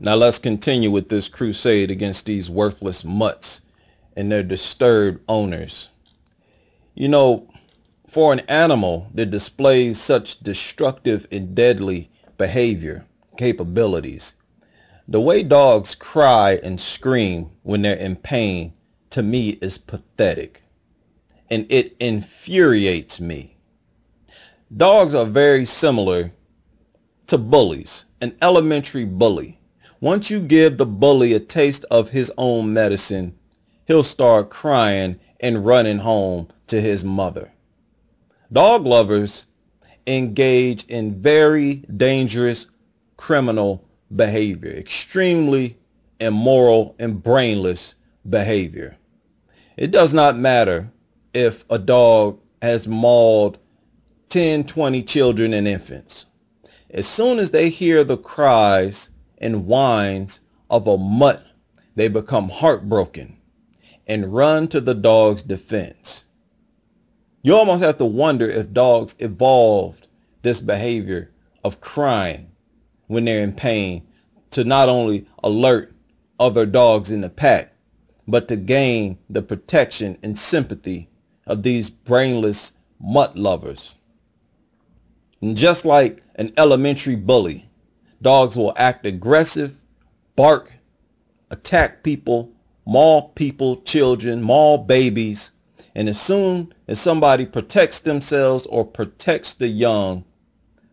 Now let's continue with this crusade against these worthless mutts and their disturbed owners. You know, for an animal that displays such destructive and deadly behavior capabilities, the way dogs cry and scream when they're in pain, to me, is pathetic, and it infuriates me. Dogs are very similar to bullies, an elementary bully. Once you give the bully a taste of his own medicine, he'll start crying and running home to his mother. Dog lovers engage in very dangerous criminal behavior, extremely immoral and brainless behavior. It does not matter if a dog has mauled 10, 20 children and infants. As soon as they hear the cries and whines of a mutt, they become heartbroken and run to the dog's defense. You almost have to wonder if dogs evolved this behavior of crying when they're in pain to not only alert other dogs in the pack, but to gain the protection and sympathy of these brainless mutt lovers. And just like an elementary bully, dogs will act aggressive, bark, attack people, maul people, children, maul babies. And as soon as somebody protects themselves or protects the young,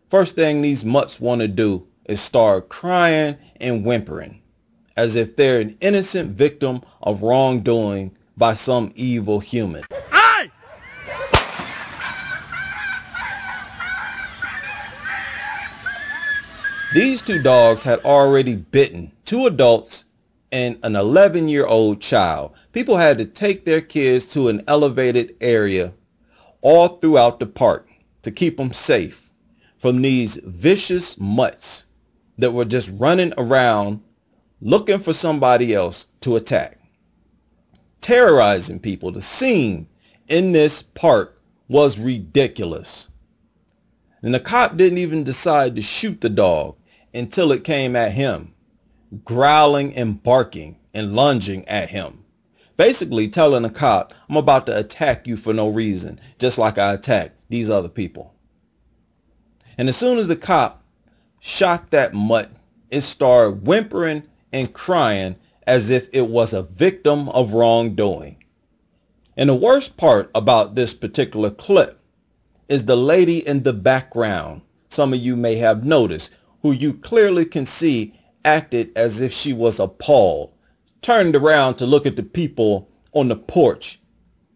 first thing these mutts want to do is start crying and whimpering, as if they're an innocent victim of wrongdoing by some evil human. Hey! These two dogs had already bitten two adults and an 11-year-old child. People had to take their kids to an elevated area all throughout the park to keep them safe from these vicious mutts that were just running around looking for somebody else to attack, terrorizing people. The scene in this park was ridiculous. And the cop didn't even decide to shoot the dog until it came at him, growling and barking and lunging at him, basically telling the cop, I'm about to attack you for no reason, just like I attacked these other people. And as soon as the cop shot that mutt, it started whimpering and crying as if it was a victim of wrongdoing. And the worst part about this particular clip is the lady in the background. Some of you may have noticed, who you clearly can see acted as if she was appalled, turned around to look at the people on the porch,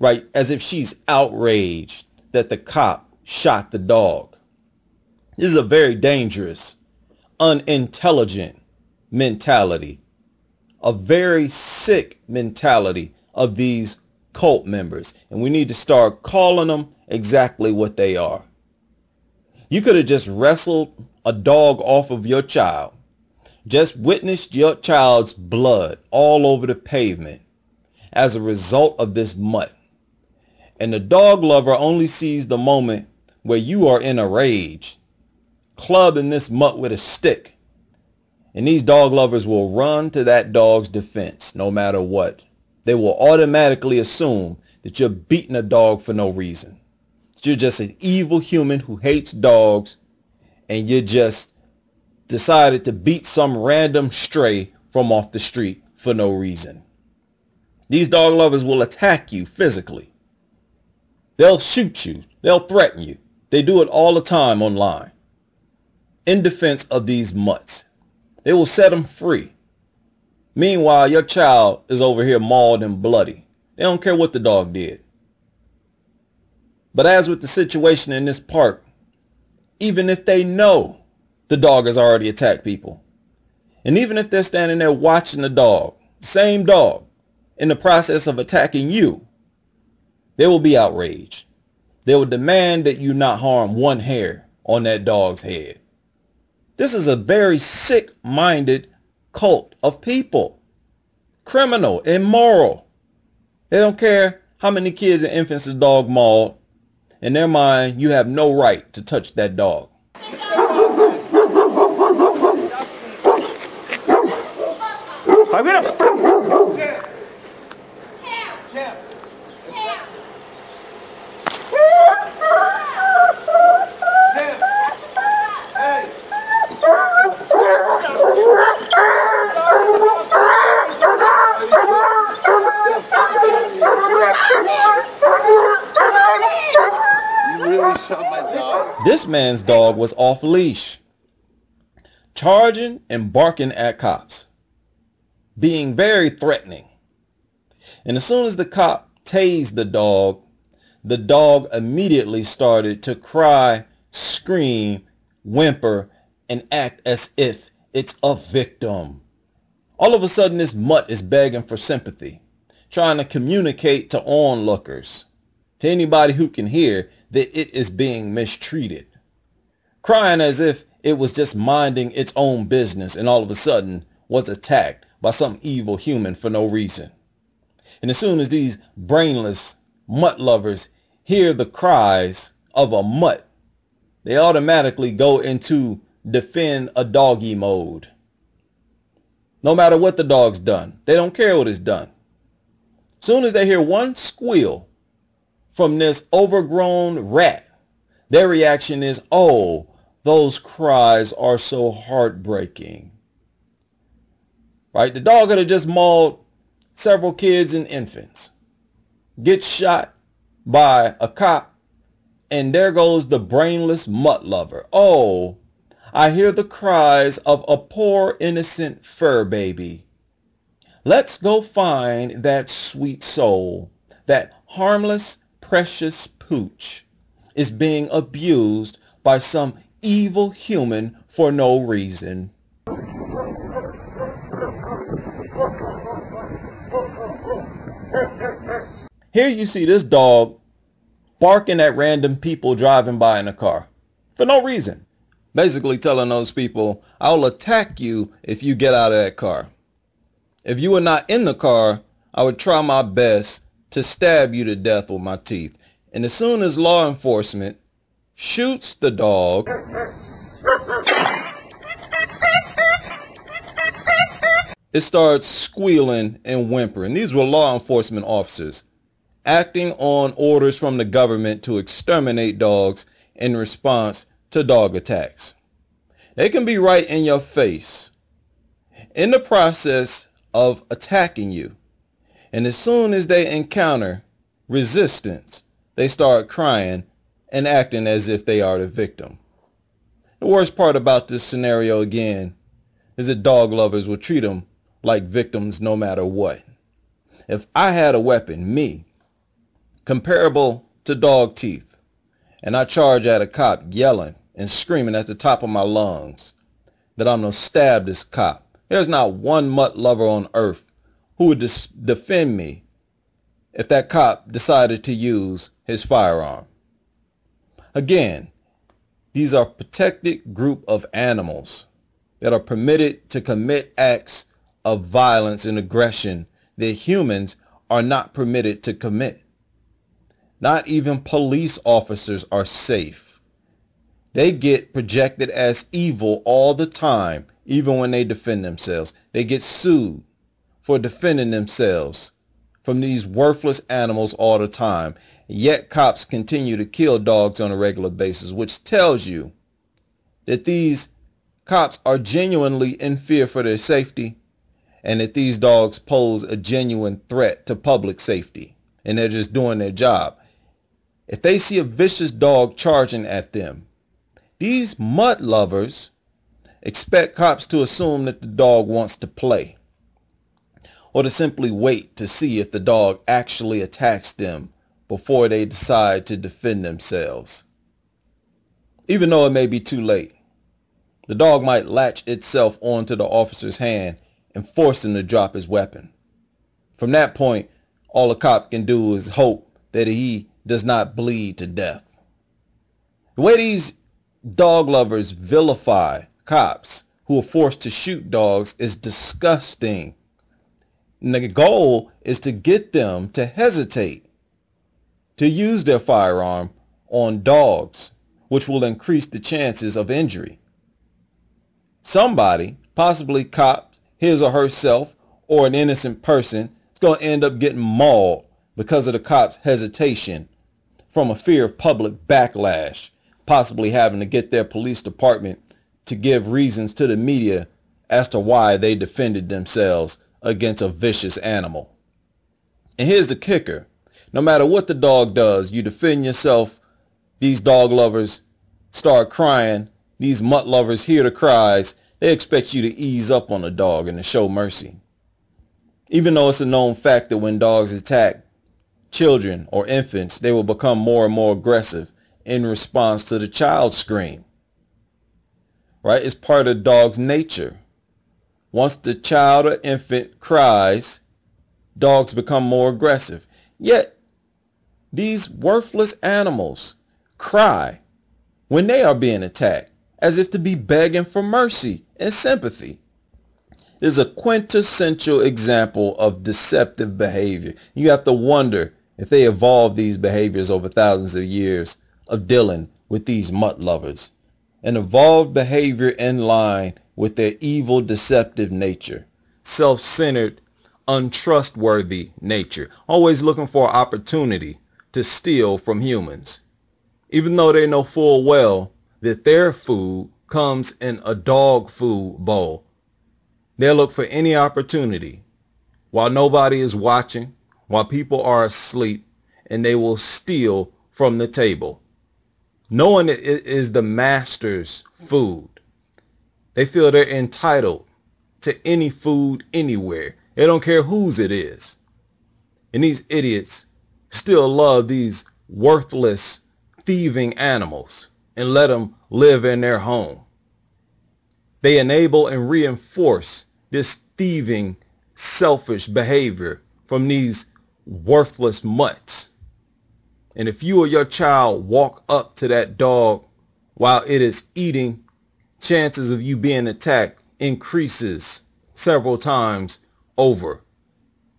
right, as if she's outraged that the cop shot the dog. This is a very dangerous, unintelligent mentality, a very sick mentality of these cult members, and we need to start calling them exactly what they are. You could have just wrestled a dog off of your child, just witnessed your child's blood all over the pavement as a result of this mutt, and the dog lover only sees the moment where you are in a rage, clubbing this mutt with a stick, and these dog lovers will run to that dog's defense no matter what. They will automatically assume that you're beating a dog for no reason. That you're just an evil human who hates dogs, and you just decided to beat some random stray from off the street for no reason. These dog lovers will attack you physically. They'll shoot you. They'll threaten you. They do it all the time online in defense of these mutts. They will set them free. Meanwhile, your child is over here mauled and bloody. They don't care what the dog did. But as with the situation in this park, even if they know the dog has already attacked people, and even if they're standing there watching the dog, same dog, in the process of attacking you, they will be outraged. They will demand that you not harm one hair on that dog's head. This is a very sick-minded cult of people. Criminal, immoral. They don't care how many kids and infants the dog mauled. In their mind, you have no right to touch that dog. I'm gonna. Champ. You really shot my dog. This man's dog was off leash, charging and barking at cops, being very threatening. And as soon as the cop tased the dog immediately started to cry, scream, whimper, and act as if it's a victim. All of a sudden, this mutt is begging for sympathy, trying to communicate to onlookers, to anybody who can hear, that it is being mistreated, crying as if it was just minding its own business and all of a sudden was attacked by some evil human for no reason. And as soon as these brainless mutt lovers hear the cries of a mutt, they automatically go into defend a doggy mode. No matter what the dog's done, they don't care what it's done. As soon as they hear one squeal from this overgrown rat, their reaction is, oh, those cries are so heartbreaking. Right? The dog could have just mauled several kids and infants, gets shot by a cop, and there goes the brainless mutt lover. Oh, I hear the cries of a poor innocent fur baby. Let's go find that sweet soul. That harmless, precious pooch is being abused by some evil human for no reason. Here you see this dog barking at random people driving by in a car for no reason. Basically telling those people, I'll attack you if you get out of that car. If you were not in the car, I would try my best to stab you to death with my teeth. And as soon as law enforcement shoots the dog, it starts squealing and whimpering. These were law enforcement officers acting on orders from the government to exterminate dogs in response to dog attacks. They can be right in your face in the process of attacking you. And as soon as they encounter resistance, they start crying and acting as if they are the victim. The worst part about this scenario, again, is that dog lovers will treat them like victims no matter what. If I had a weapon, me, comparable to dog teeth, and I charge at a cop yelling and screaming at the top of my lungs that I'm going to stab this cop, there's not one mutt lover on earth who would defend me if that cop decided to use his firearm. Again, these are protected group of animals that are permitted to commit acts of violence and aggression that humans are not permitted to commit. Not even police officers are safe. They get projected as evil all the time, even when they defend themselves. They get sued for defending themselves from these worthless animals all the time. Yet cops continue to kill dogs on a regular basis, which tells you that these cops are genuinely in fear for their safety and that these dogs pose a genuine threat to public safety and they're just doing their job. If they see a vicious dog charging at them, these mutt lovers expect cops to assume that the dog wants to play, or to simply wait to see if the dog actually attacks them before they decide to defend themselves. Even though it may be too late, the dog might latch itself onto the officer's hand and force him to drop his weapon. From that point, all a cop can do is hope that he does not bleed to death. The way these dog lovers vilify cops who are forced to shoot dogs is disgusting. And the goal is to get them to hesitate to use their firearm on dogs, which will increase the chances of injury. Somebody, possibly cop, his or herself, or an innocent person is going to end up getting mauled because of the cops' hesitation from a fear of public backlash, possibly having to get their police department to give reasons to the media as to why they defended themselves against a vicious animal. And here's the kicker. No matter what the dog does, you defend yourself. These dog lovers start crying. These mutt lovers hear the cries. They expect you to ease up on the dog and to show mercy. Even though it's a known fact that when dogs attack children or infants, they will become more and more aggressive in response to the child's scream. Right? It's part of the dog's nature. Once the child or infant cries, dogs become more aggressive. Yet, these worthless animals cry when they are being attacked, as if to be begging for mercy and sympathy. It is a quintessential example of deceptive behavior. You have to wonder if they evolved these behaviors over thousands of years of dealing with these mutt lovers. An evolved behavior in line with their evil, deceptive nature, self-centered, untrustworthy nature, always looking for an opportunity to steal from humans, even though they know full well that their food comes in a dog food bowl. They'll look for any opportunity while nobody is watching, while people are asleep, and they will steal from the table, knowing it is the master's food. They feel they're entitled to any food anywhere. They don't care whose it is. And these idiots still love these worthless, thieving animals and let them live in their home. They enable and reinforce this thieving, selfish behavior from these worthless mutts. And if you or your child walk up to that dog while it is eating, chances of you being attacked increases several times over.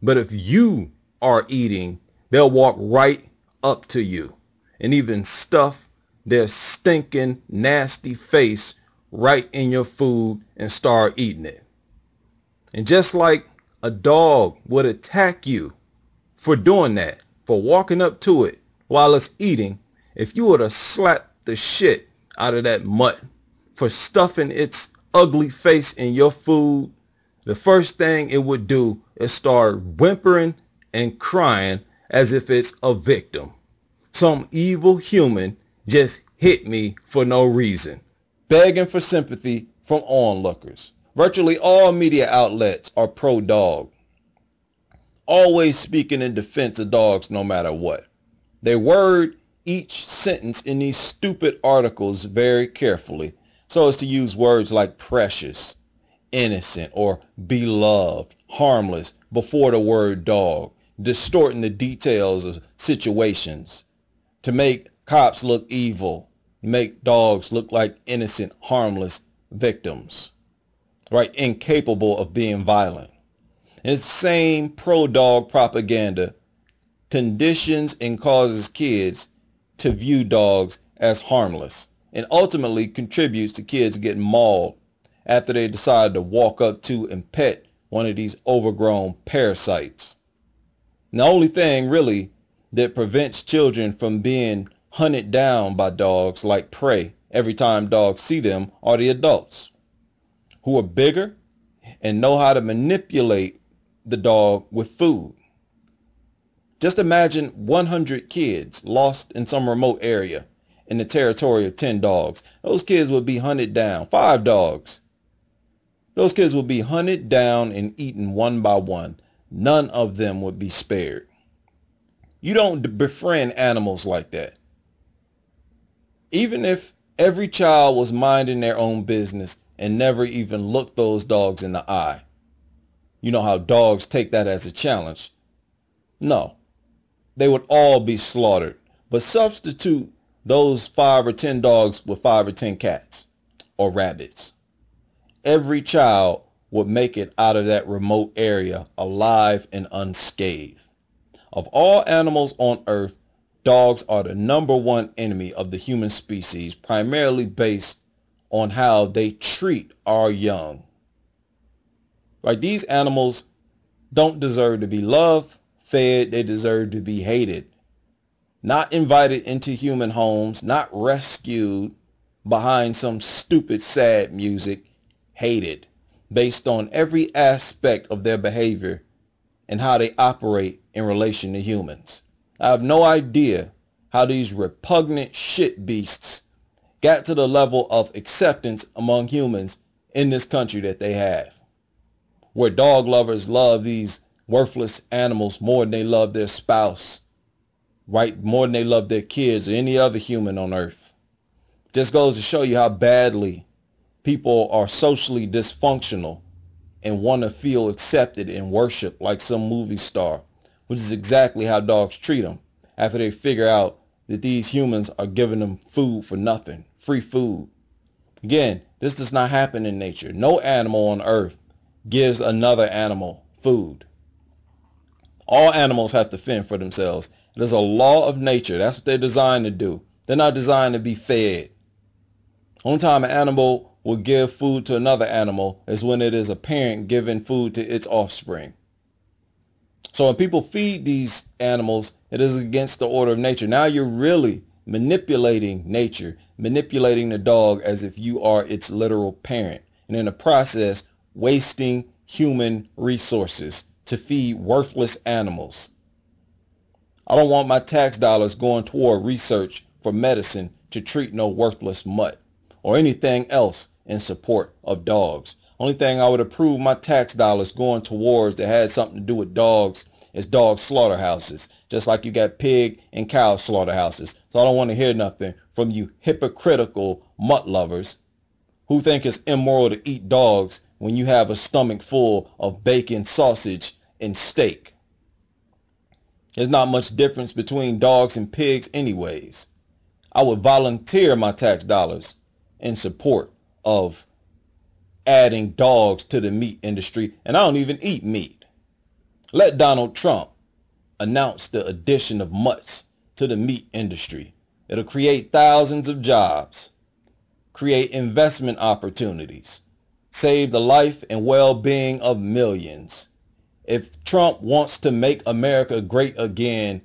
But if you are eating, they'll walk right up to you and even stuff their stinking, nasty face right in your food and start eating it. And just like a dog would attack you for doing that, for walking up to it while it's eating, if you were to slap the shit out of that mutt for stuffing its ugly face in your food, the first thing it would do is start whimpering and crying as if it's a victim. Some evil human just hit me for no reason, begging for sympathy from onlookers. Virtually all media outlets are pro-dog, always speaking in defense of dogs no matter what. They word each sentence in these stupid articles very carefully so as to use words like precious, innocent, or beloved, harmless before the word dog, distorting the details of situations to make cops look evil, make dogs look like innocent, harmless victims, right? Incapable of being violent. And it's the same pro-dog propaganda conditions and causes kids to view dogs as harmless and ultimately contributes to kids getting mauled after they decide to walk up to and pet one of these overgrown parasites. And the only thing really that prevents children from being hunted down by dogs like prey every time dogs see them are the adults who are bigger and know how to manipulate the dog with food. Just imagine 100 kids lost in some remote area in the territory of 10 dogs. Those kids would be hunted down. 5 dogs. Those kids would be hunted down and eaten one by one. None of them would be spared. You don't befriend animals like that. Even if every child was minding their own business and never even looked those dogs in the eye. You know how dogs take that as a challenge. No, they would all be slaughtered. But substitute those 5 or 10 dogs with 5 or 10 cats or rabbits. Every child would make it out of that remote area alive and unscathed. Of all animals on earth, dogs are the #1 enemy of the human species, primarily based on how they treat our young. Right? These animals don't deserve to be loved, fed. They deserve to be hated. Not invited into human homes, not rescued behind some stupid, sad music. Hated based on every aspect of their behavior and how they operate in relation to humans. I have no idea how these repugnant shit beasts got to the level of acceptance among humans in this country that they have, where dog lovers love these worthless animals more than they love their spouse, right? More than they love their kids or any other human on earth. Just goes to show you how badly people are socially dysfunctional and want to feel accepted and worshiped like some movie star, which is exactly how dogs treat them after they figure out that these humans are giving them food for nothing, free food. Again, this does not happen in nature. No animal on earth gives another animal food. All animals have to fend for themselves. There's a law of nature. That's what they're designed to do. They're not designed to be fed. Only time an animal will give food to another animal is when it is a parent giving food to its offspring. So when people feed these animals, it is against the order of nature. Now you're really manipulating nature, manipulating the dog as if you are its literal parent, and in the process wasting human resources to feed worthless animals. I don't want my tax dollars going toward research for medicine to treat no worthless mutt or anything else in support of dogs. Only thing I would approve my tax dollars going towards that had something to do with dogs is dog slaughterhouses, just like you got pig and cow slaughterhouses. So I don't want to hear nothing from you hypocritical mutt lovers who think it's immoral to eat dogs when you have a stomach full of bacon, sausage, and steak. There's not much difference between dogs and pigs anyways. I would volunteer my tax dollars in support of adding dogs to the meat industry, and I don't even eat meat. Let Donald Trump announce the addition of mutts to the meat industry. It'll create thousands of jobs, create investment opportunities, save the life and well-being of millions. If Trump wants to make America great again,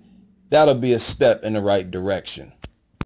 that'll be a step in the right direction.